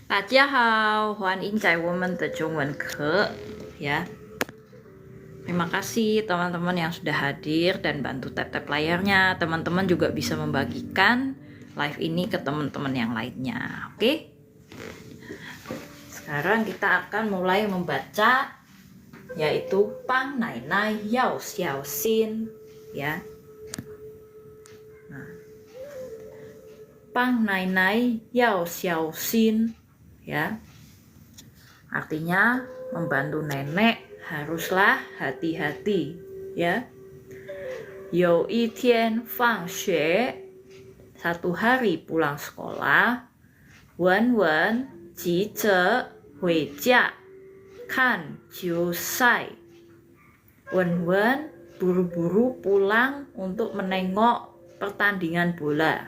大家好，欢迎在我们的中文课ya. Terima kasih teman-teman yang sudah hadir dan bantu tap-tap layarnya. Teman-teman juga bisa membagikan live ini ke teman-teman yang lainnya. Oke? Sekarang kita akan mulai membaca yaitu Pang Nai Nai Yao Xiao Xin ya. Nah, Pang Nai Nai Yao Xiao Xin ya. Artinya membantu nenek haruslah hati-hati ya. You yi tian fang xue, satu hari pulang sekolah. Wen wen ji zhe hui jia kan jiu sai. Wen wen buru-buru pulang untuk menengok pertandingan bola.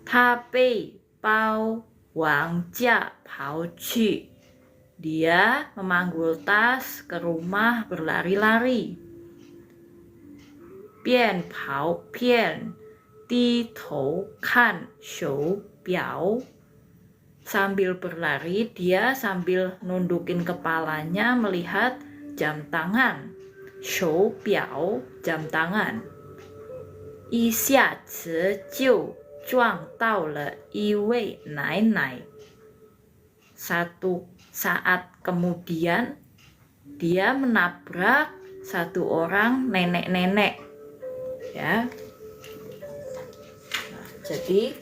Ta bei bao wang jia pao qu. Dia memanggul tas ke rumah berlari-lari. Bian pao pian di tou kan shou biao. Sambil berlari, dia sambil nundukin kepalanya melihat jam tangan. Shou biao, jam tangan. Yi xia zi jiu zhuang dao le yi wei nai nai. Satu saat kemudian dia menabrak satu orang nenek-nenek ya. Nah, jadi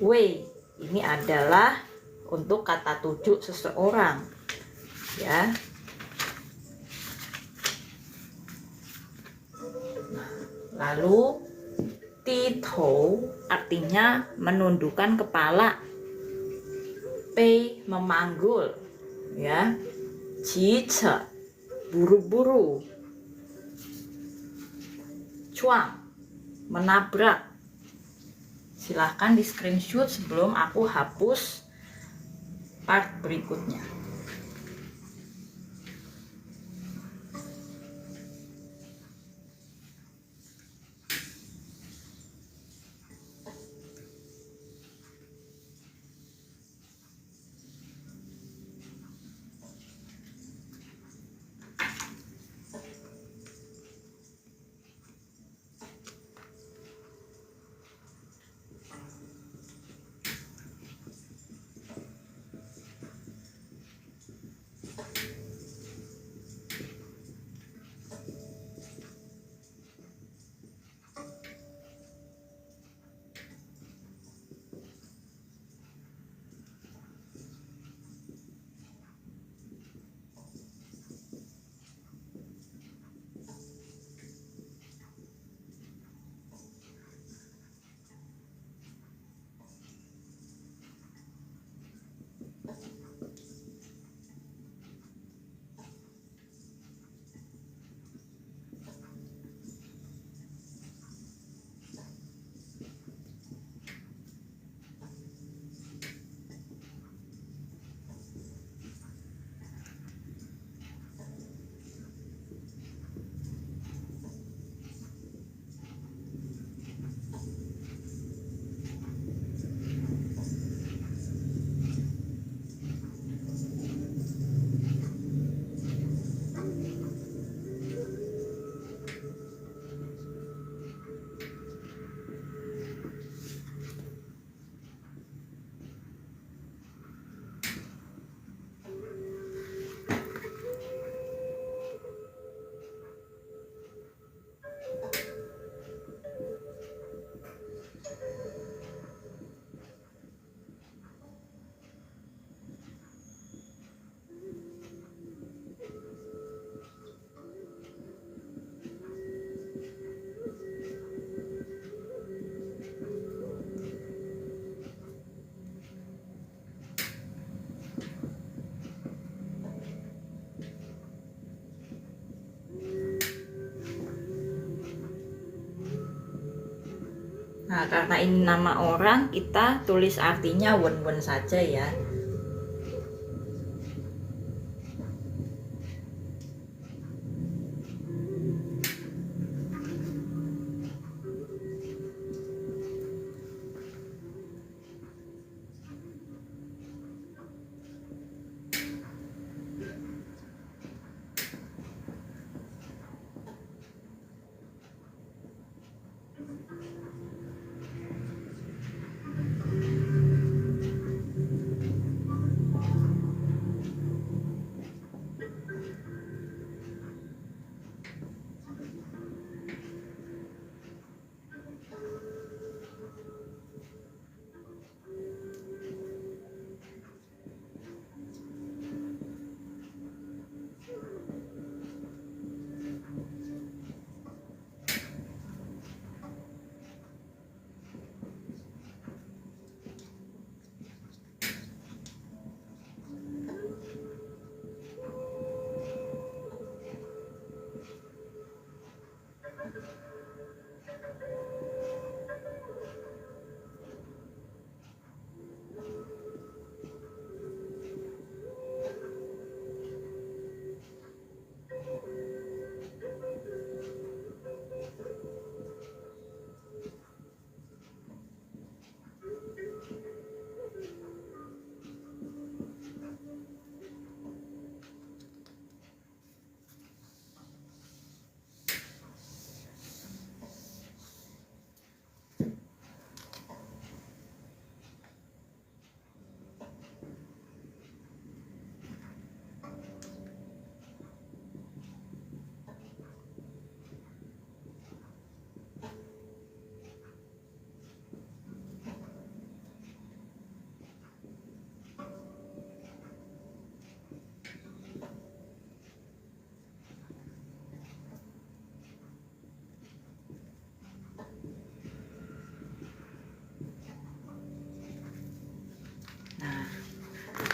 wei ini adalah untuk kata tujuk seseorang ya. Lalu titou artinya menundukkan kepala. Pei memanggul ya. Jice buru-buru. Cuang menabrak. Silahkan di screenshot sebelum aku hapus part berikutnya. Nah, karena ini nama orang, kita tulis artinya wen-wen saja ya.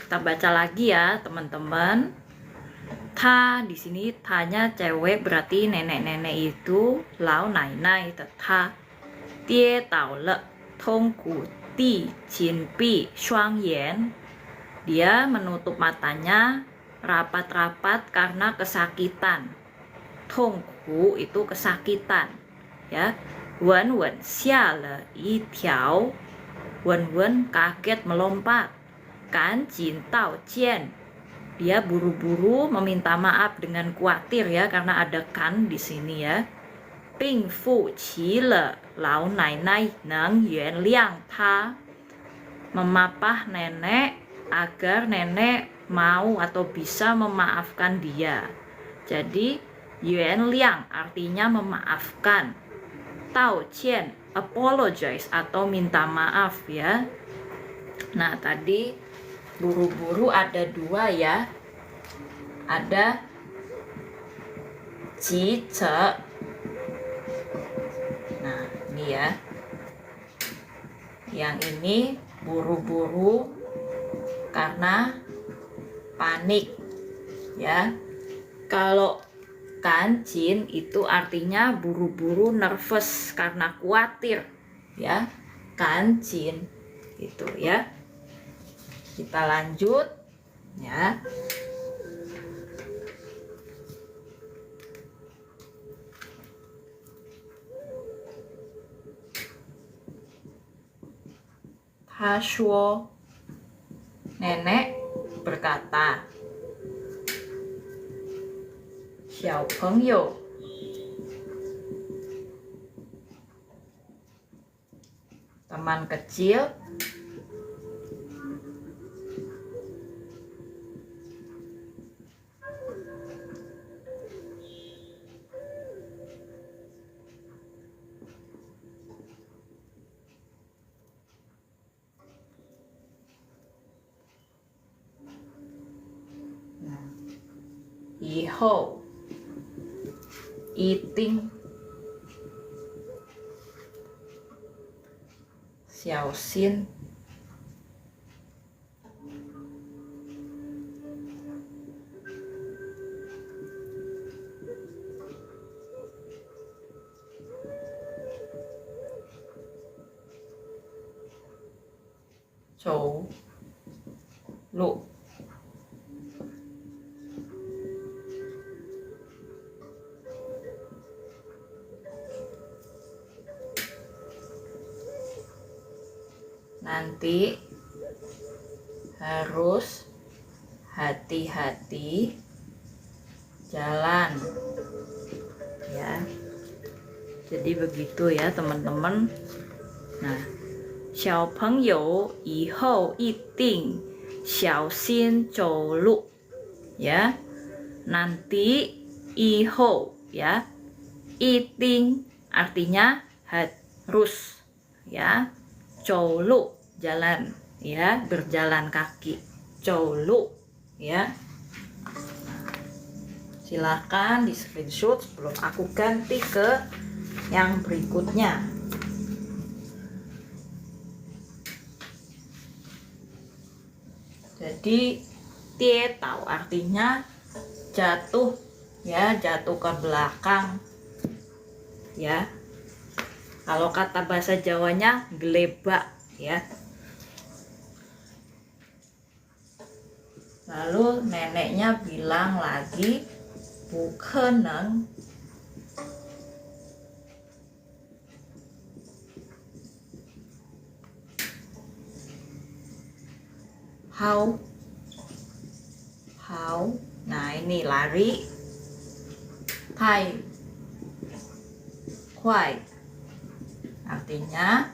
Kita baca lagi ya, teman-teman. Ta di sini tanya cewek berarti nenek-nenek itu lao nai nai ta. Tie tao le tong gu di jin bi shuang yan. Dia menutup matanya rapat-rapat karena kesakitan. Tong gu itu kesakitan, ya. Wen wen xia le yi tiao. Wen wen kaget melompat. Kan jin tao jian. Dia buru-buru meminta maaf dengan khawatir ya, karena ada kan di sini ya. Bing fu qi le lao nai nai neng yuan liang ta. Memapah nenek agar nenek mau atau bisa memaafkan dia. Jadi yuan liang artinya memaafkan. Tao qian apologize atau minta maaf ya. Nah tadi buru-buru ada dua ya, ada cice. Nah ini ya, yang ini buru-buru karena panik ya. Kalau kancin itu artinya buru-buru nervous karena khawatir ya, kancin itu ya. Kita lanjut ya. Ta shuo, nenek berkata, xiao pengyou, teman kecil, Ihou, eating, xiao xin, chou lu. Nanti harus hati-hati jalan ya. Jadi begitu ya teman-teman. Nah, 小朋友以后一定小心走路 ya. Nanti 以后 ya. 一定 artinya harus ya. 走路 jalan ya, berjalan kaki. 走路 ya. Silakan di screenshot sebelum aku ganti ke yang berikutnya. Jadi tie tau artinya jatuh ya, jatuh ke belakang ya. Kalau kata bahasa Jawanya gelebak ya. Lalu neneknya bilang lagi, bukeneng. How? Nah ini lari. Tai. Kuai. Artinya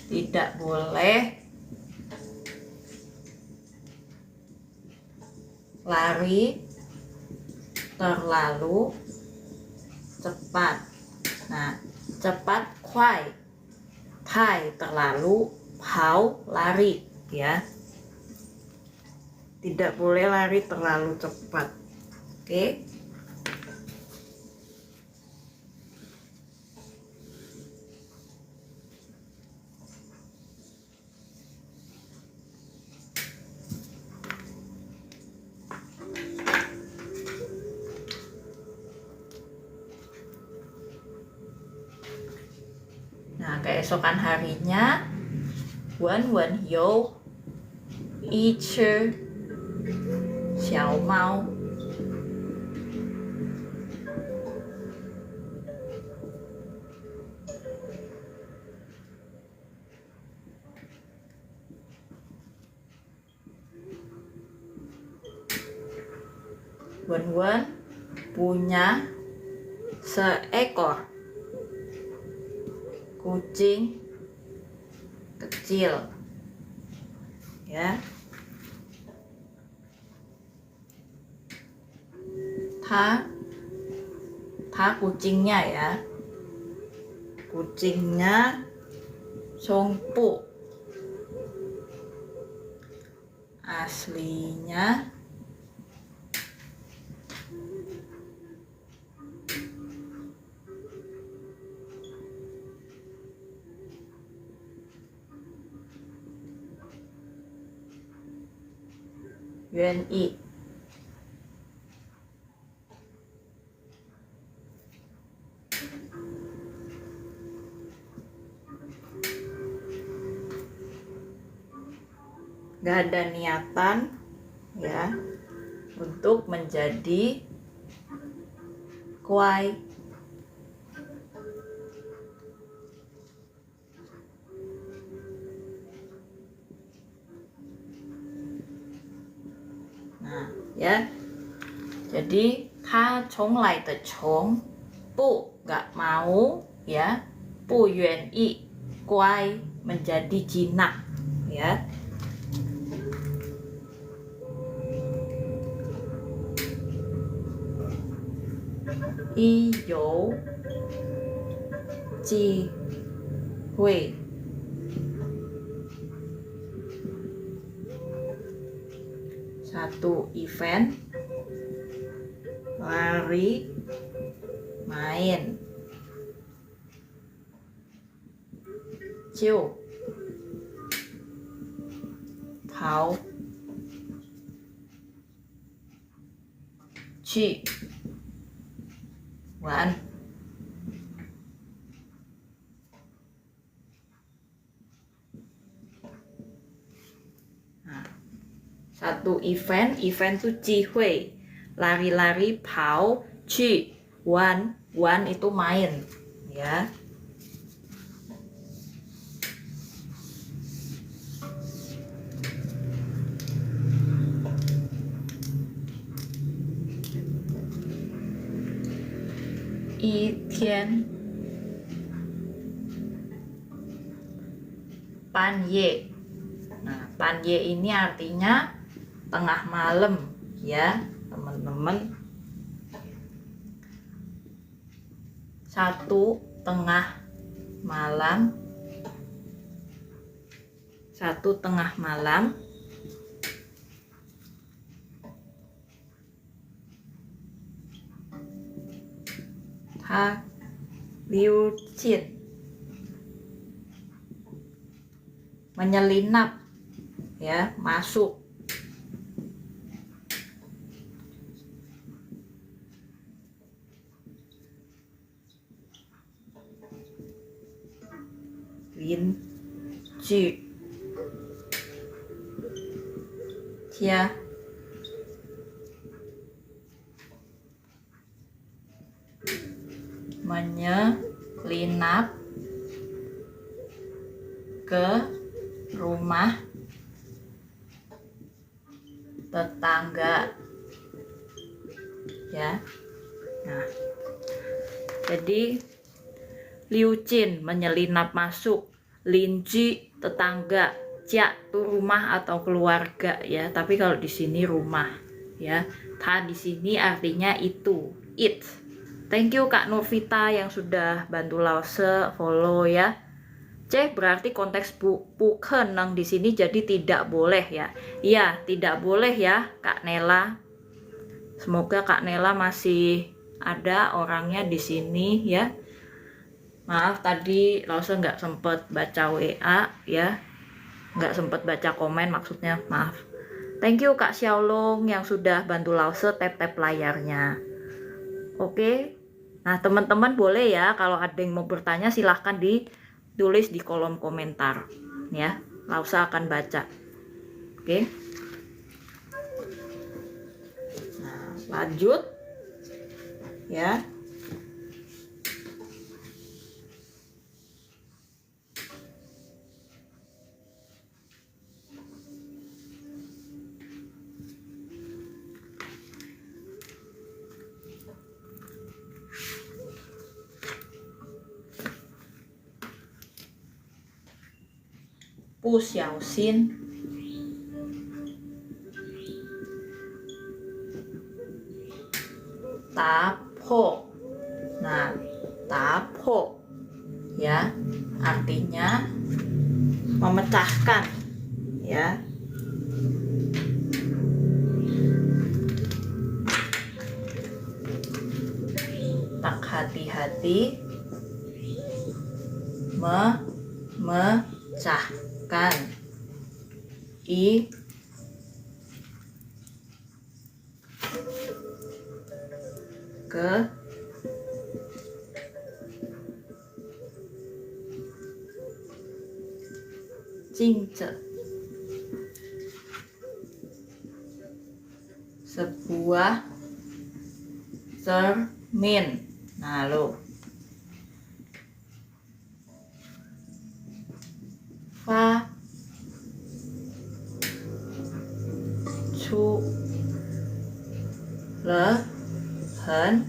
tidak boleh lari terlalu cepat. Nah, cepat kuai. Tai terlalu, hao lari ya. Tidak boleh lari terlalu cepat. Oke. keesokan harinya, Wen Wen you ichi xiao mao. Wen Wen punya seekor kucing kecil, ya. Ta kucingnya, ya, kucingnya Songpu, aslinya Yuan Yi. Gak ada niatan, ya, untuk menjadi kuai. Nah, ya, jadi ta chong lai de chong, bu gak mau, ya, bu yuan yi, kuai, menjadi jinak, ya. Yi you ji hui, satu event lari main, jiu tao去玩。Nah, satu event itu jihui, lari-lari, pao, ci, wan itu main, ya. Yi tian pan ye. Nah, pan ye ini artinya tengah malam, ya, teman-teman. Satu tengah malam, ta liu jin, menyelinap, ya, masuk. Lin ju tia menyelinap ke rumah tetangga, ya. Nah, jadi Liu Jin menyelinap masuk, Lin Ji tetangga, Jia itu rumah atau keluarga, ya. Tapi kalau di sini rumah, ya. Ta di sini artinya itu, it. Thank you Kak Novita yang sudah bantu Lause follow, ya. C berarti konteks bukeneng di sini jadi tidak boleh, ya. Iya, tidak boleh, ya Kak Nela. Semoga Kak Nela masih ada orangnya di sini, ya. Maaf tadi Lause nggak sempet baca WA, ya, nggak sempet baca komen, maksudnya, maaf. Thank you Kak Xiaolong yang sudah bantu Lause tap-tap layarnya. Oke. Nah, teman-teman boleh, ya, kalau ada yang mau bertanya silahkan di tulis di kolom komentar ya. Lausa akan baca. Oke. Nah, lanjut ya. Bu Xiaoxin tapo. Nah, tapo ya, artinya memecahkan ya. Tak hati-hati memecahkan. I ke jingce, sebuah cermin. Nah, lo fa chu le hen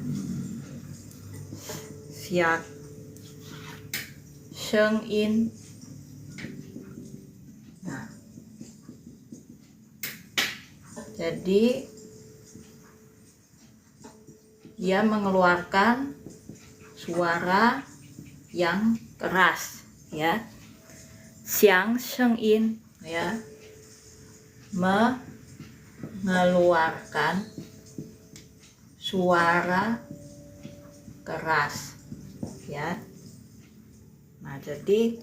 xiak sheng in. Nah, jadi dia mengeluarkan suara yang keras ya. Xiang sheng in ya, mengeluarkan suara keras ya. Nah, jadi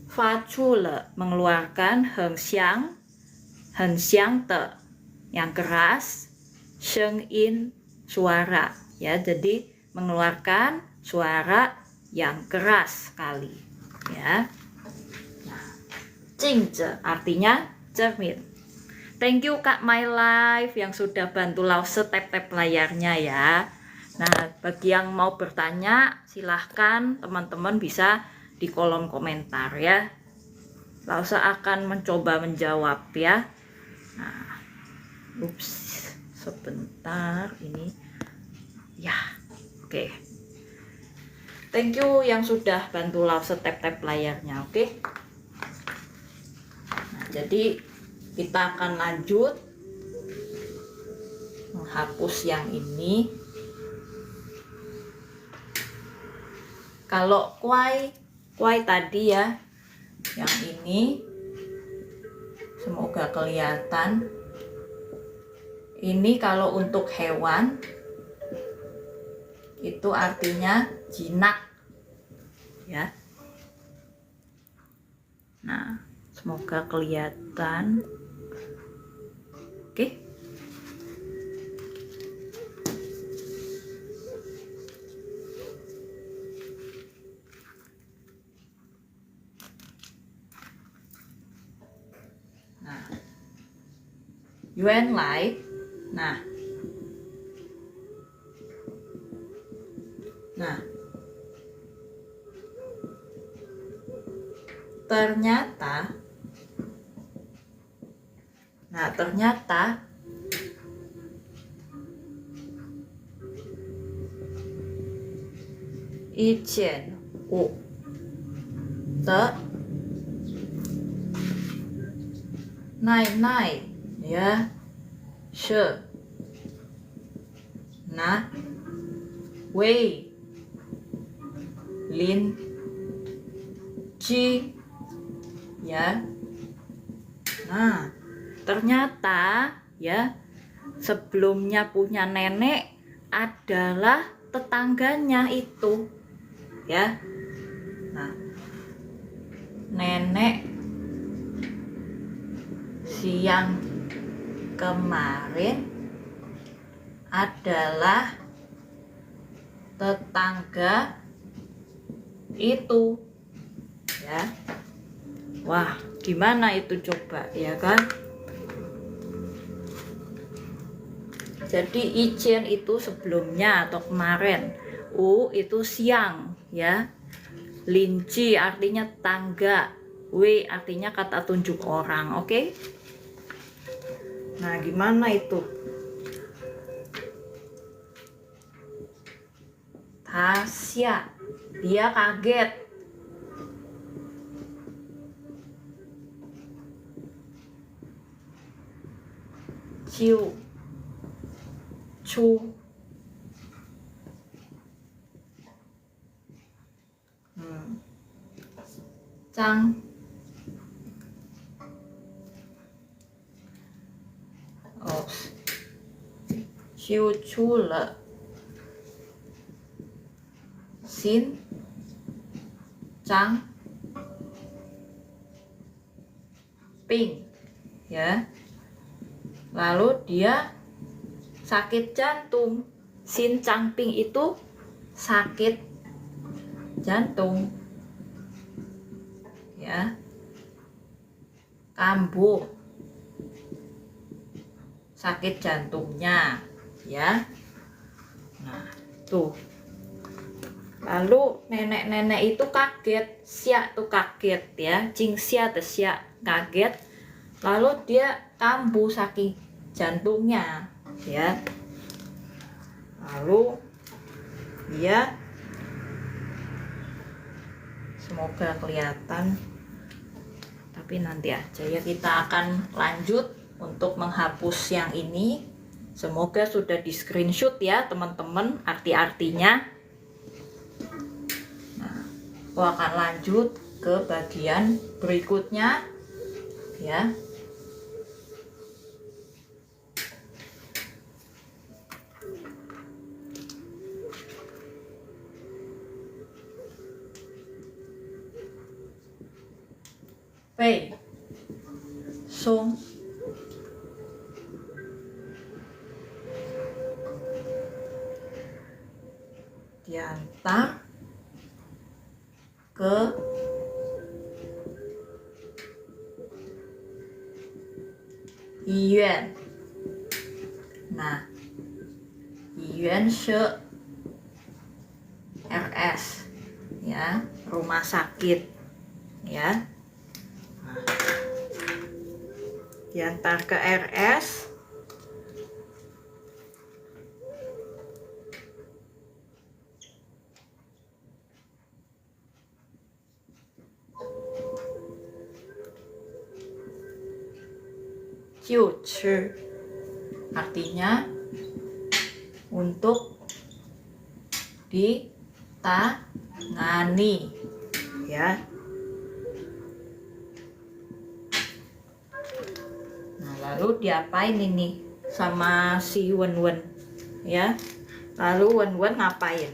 fa chu le mengeluarkan heng xiang te yang keras, sheng in suara ya. Jadi mengeluarkan suara yang keras sekali ya. Nah, jingce artinya cermin. Thank you Kak My Life yang sudah bantu Lause tap-tap layarnya ya. Nah, bagi yang mau bertanya silahkan teman-teman bisa di kolom komentar ya. Lause akan mencoba menjawab ya. Nah, ups, sebentar ini ya. Oke. Thank you yang sudah bantu Lause tap-tap layarnya. Oke. Nah, jadi kita akan lanjut menghapus yang ini. Kalau kuai tadi ya, yang ini semoga kelihatan. Ini kalau untuk hewan itu artinya jinak ya. Nah, semoga kelihatan. Oke. Nah, Yuan Lai. Nah, ternyata ichen wu de nai ya, she na wei lin ji ya. Nah, ternyata ya sebelumnya punya nenek adalah tetangganya itu ya. Nah, nenek siang kemarin adalah tetangga itu ya. Wah, gimana itu coba, ya kan? Jadi ichen itu sebelumnya atau kemarin, u itu siang, ya. Linci artinya tangga, w artinya kata tunjuk orang, oke? Nah, gimana itu? Tasya, dia kaget. Ciu, cu, cang, oh, ciu cu le, sin, cang, ping, ya. Lalu dia sakit jantung. Sin Chang Ping itu sakit jantung, ya. Kambuh, sakit jantungnya, ya. Nah, tuh. Lalu nenek-nenek itu kaget, Xia tuh kaget, ya. Jing Xia tuh Xia kaget. Lalu dia kambuh saking jantungnya, ya. Lalu dia, semoga kelihatan, tapi nanti aja ya, kita akan lanjut untuk menghapus yang ini. Semoga sudah di screenshot ya teman-teman arti-artinya. Nah, aku akan lanjut ke bagian berikutnya, ya. Pei, song, diantar ke Yuan. Nah, Yuan she RS, ya, rumah sakit, ya. Diantar ke RS. Jiuci artinya untuk ditangani, ya. Lalu diapain ini sama si Wen Wen, ya. Lalu Wen Wen ngapain?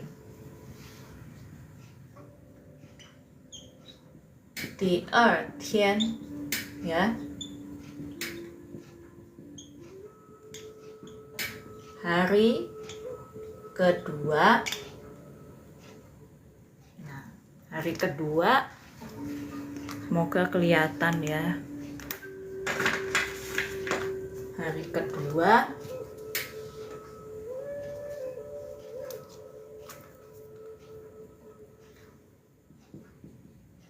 Di tian, ya. Hari kedua. Nah, hari kedua, semoga kelihatan ya. Hari kedua,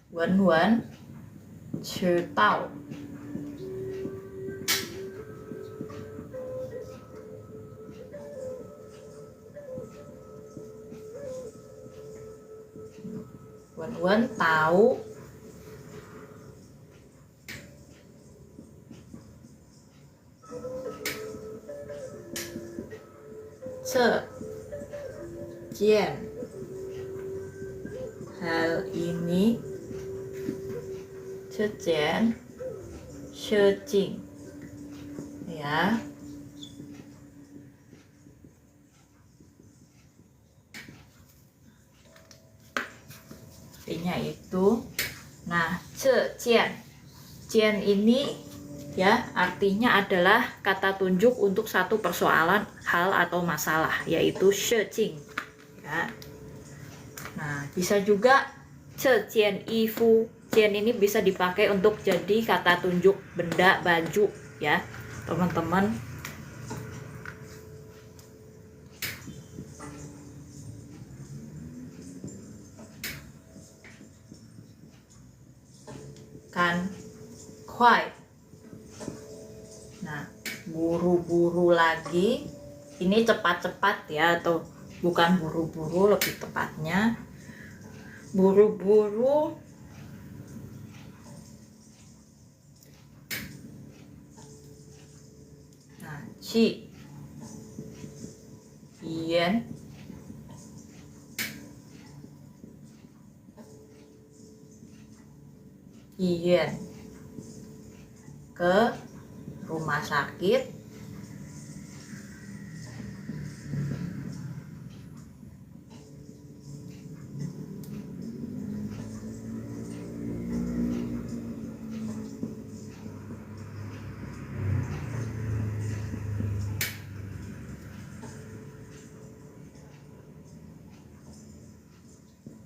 Wen Wen Chư Tao. Wen Wen tahu Jian, hal ini, Jian, Jing, ya. Artinya itu. Nah, Jian ini, ya, artinya adalah kata tunjuk untuk satu persoalan, hal atau masalah, yaitu Jing, ya. Nah, bisa juga Jian Ifu Jian ini bisa dipakai untuk jadi kata tunjuk benda, baju ya, teman-teman. Kan kuai. Nah, buru-buru lagi. Ini cepat-cepat ya, atau bukan buru-buru, lebih tepatnya buru-buru. Nah, ci yen yen ke rumah sakit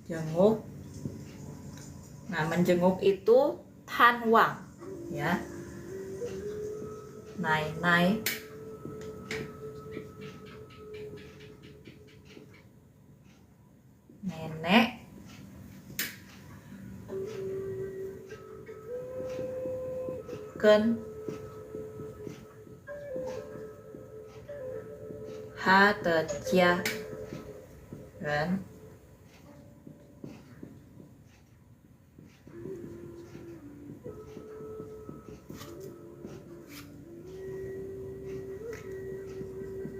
jenguk. Nah, menjenguk itu tanwang ya. Nai nenek, ken ha de jia ren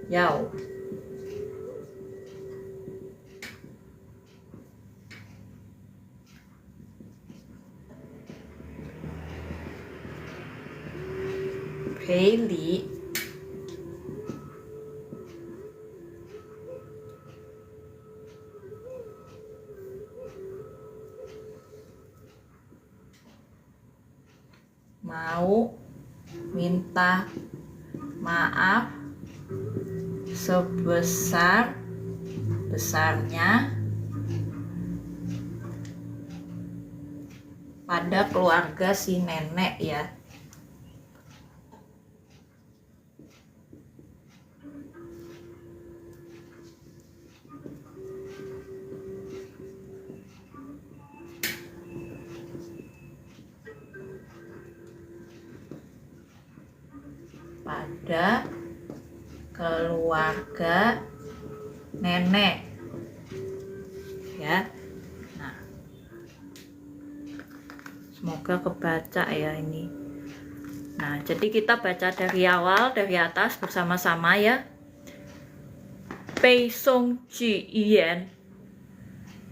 yao陪礼 mau minta maaf sebesar-besarnya pada keluarga si nenek ya. Pada keluarga nenek ya. Nah, semoga kebaca ya ini. Nah, jadi kita baca dari awal, dari atas bersama-sama ya. 背诵句言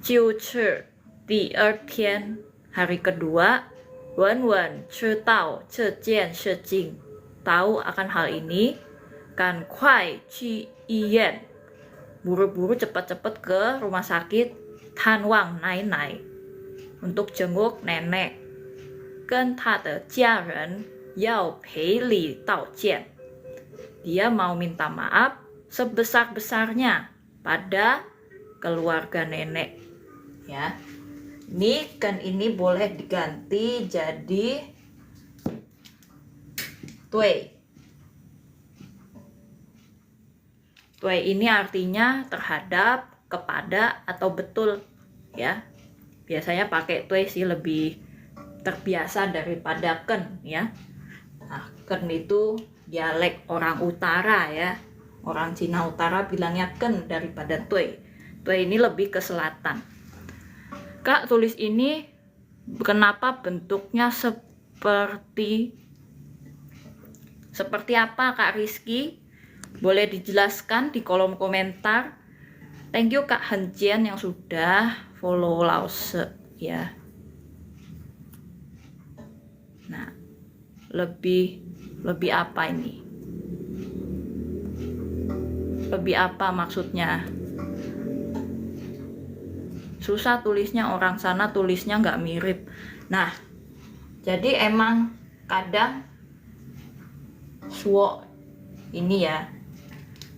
就是第二天 hari kedua. 稳稳知道这件事情 tahu akan hal ini. Kan kuai去医院 buru-buru cepat-cepat ke rumah sakit. Tanwang nai untuk jenguk nenek. 跟他的家人要赔礼道歉 dia mau minta maaf sebesar-besarnya pada keluarga nenek ya. Ini kan ini boleh diganti jadi tui. Tui ini artinya terhadap, kepada, atau betul ya. Biasanya pakai tui sih, lebih terbiasa daripada ken ya. Nah, ken itu dialek orang utara ya. Orang Cina utara bilangnya ken daripada tui. Tui ini lebih ke selatan. Kak, tulis ini kenapa bentuknya seperti apa Kak Rizky? Boleh dijelaskan di kolom komentar. Thank you Kak Henjian yang sudah follow Lause ya. Nah, lebih apa ini? Lebih apa maksudnya? Susah tulisnya, orang sana tulisnya nggak mirip. Nah, jadi emang kadang suo ini ya,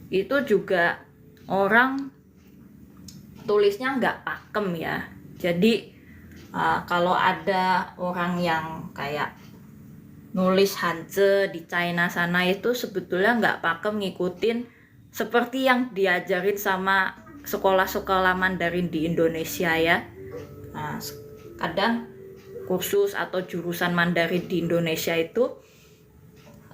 itu juga orang tulisnya nggak pakem ya. Jadi Kalau ada orang yang kayak nulis Hanzi di China sana itu sebetulnya nggak pakem ngikutin seperti yang diajarin sama sekolah-sekolah Mandarin di Indonesia ya. Kadang kursus atau jurusan Mandarin di Indonesia itu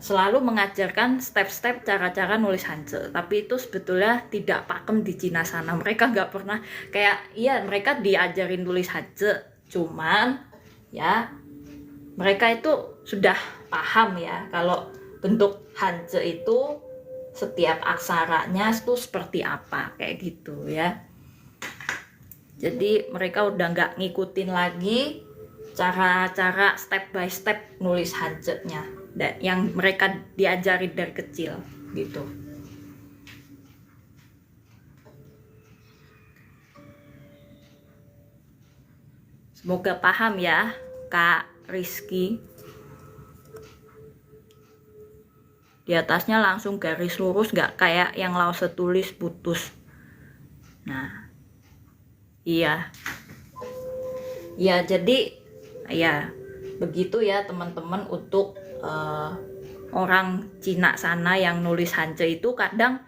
selalu mengajarkan step-step cara-cara nulis Hanzi, tapi itu sebetulnya tidak pakem di Cina sana. Mereka nggak pernah kayak, iya mereka diajarin nulis Hanzi, cuman ya mereka itu sudah paham ya kalau bentuk Hanzi itu setiap aksaranya itu seperti apa, kayak gitu ya. Jadi mereka udah nggak ngikutin lagi cara-cara step by step nulis Hanzi-nya yang mereka diajari dari kecil gitu. Semoga paham ya Kak Rizky. Di atasnya langsung garis lurus, nggak kayak yang Lause tulis putus. Nah, iya. Ya, jadi ya begitu ya teman-teman untuk orang Cina sana yang nulis Hanzi itu kadang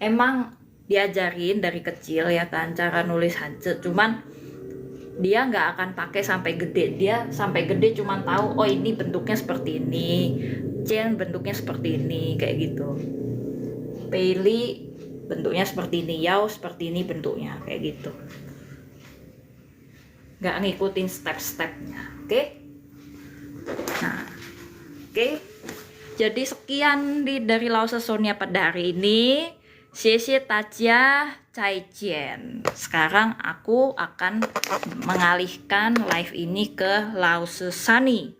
emang diajarin dari kecil ya kan cara nulis Hanzi, cuman dia nggak akan pakai sampai gede. Dia sampai gede cuman tahu oh ini bentuknya seperti ini, Chen bentuknya seperti ini, kayak gitu. Peili bentuknya seperti ini, Yao seperti ini bentuknya, kayak gitu. Nggak ngikutin step-stepnya, oke? Nah, oke. Jadi sekian dari Lause Sonia pada hari ini. Xie Tajia Cai Jian. Sekarang aku akan mengalihkan live ini ke Lause Sunny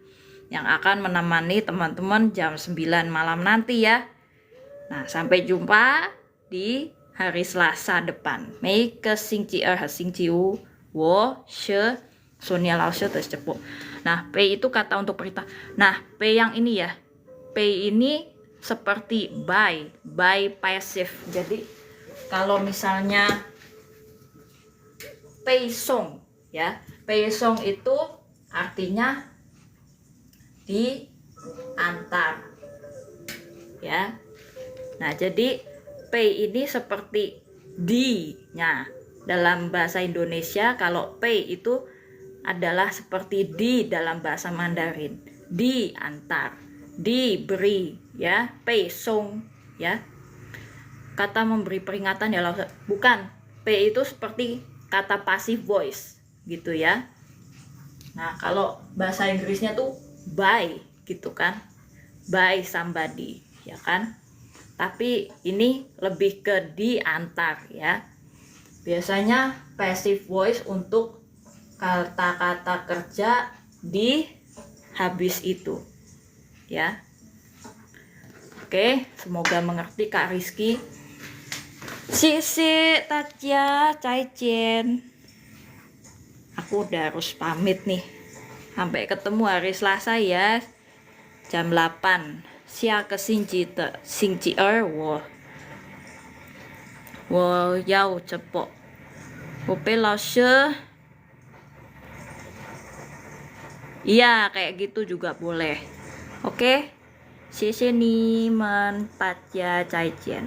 yang akan menemani teman-teman jam 9 malam nanti ya. Nah, sampai jumpa di hari Selasa depan. Mei ke Xing Ji Er Xing Ji Wu Wo She Sonia Lause terus cepuk. Nah, P itu kata untuk perintah. Nah, P yang ini ya. P ini seperti by passive. Jadi kalau misalnya pei song ya, pei song itu artinya diantar ya. Nah, jadi pei ini seperti di-nya dalam bahasa Indonesia. Kalau pei itu adalah seperti di dalam bahasa Mandarin, diantar, diberi ya, pei song ya. Kata memberi peringatan ya, bukan. Pei itu seperti kata passive voice gitu ya. Nah, kalau bahasa Inggrisnya tuh by gitu kan, by somebody ya kan. Tapi ini lebih ke diantar ya. Biasanya passive voice untuk kata-kata kerja di habis itu ya. Oke, semoga mengerti Kak Rizky. Sisi Tajia Cai Jian. Aku udah harus pamit nih. Sampai ketemu hari Selasa ya. Jam 8. Xia ke Xing Ji Er wo yao cepok. Wo bei lao she. Iya, kayak gitu juga boleh. Oke. 谢谢你们大家，再见。